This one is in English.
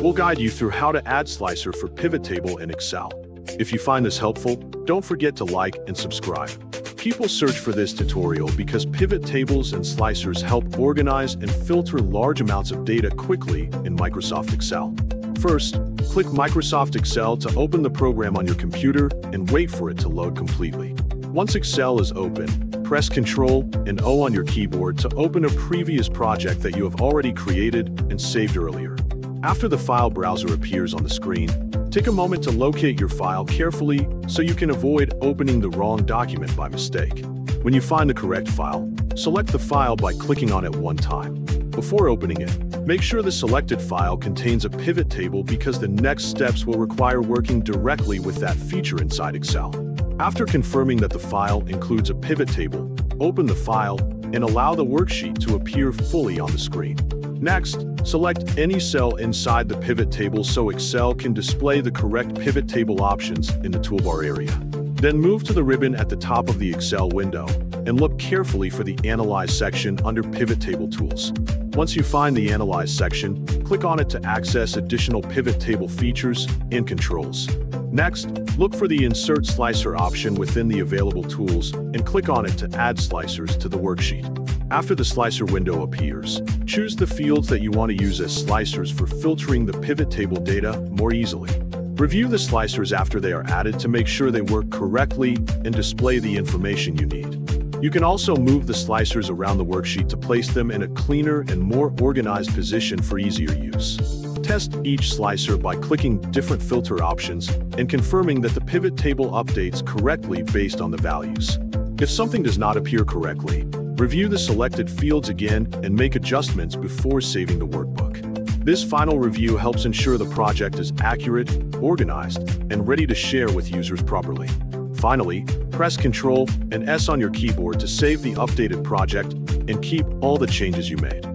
We'll guide you through how to add slicer for pivot table in Excel. If you find this helpful, don't forget to like and subscribe. People search for this tutorial because pivot tables and slicers help organize and filter large amounts of data quickly in Microsoft Excel. First, click Microsoft Excel to open the program on your computer and wait for it to load completely. Once Excel is open, press Ctrl and O on your keyboard to open a previous project that you have already created and saved earlier. After the file browser appears on the screen, take a moment to locate your file carefully so you can avoid opening the wrong document by mistake. When you find the correct file, select the file by clicking on it one time. Before opening it, make sure the selected file contains a pivot table because the next steps will require working directly with that feature inside Excel. After confirming that the file includes a pivot table, open the file and allow the worksheet to appear fully on the screen. Next, select any cell inside the pivot table so Excel can display the correct pivot table options in the toolbar area. Then move to the ribbon at the top of the Excel window and look carefully for the Analyze section under Pivot Table Tools. Once you find the Analyze section, click on it to access additional pivot table features and controls. Next, look for the Insert Slicer option within the available tools and click on it to add slicers to the worksheet. After the slicer window appears, choose the fields that you want to use as slicers for filtering the pivot table data more easily. Review the slicers after they are added to make sure they work correctly and display the information you need. You can also move the slicers around the worksheet to place them in a cleaner and more organized position for easier use. Test each slicer by clicking different filter options and confirming that the pivot table updates correctly based on the values. If something does not appear correctly, review the selected fields again and make adjustments before saving the workbook. This final review helps ensure the project is accurate, organized, and ready to share with users properly. Finally, press Ctrl and S on your keyboard to save the updated project and keep all the changes you made.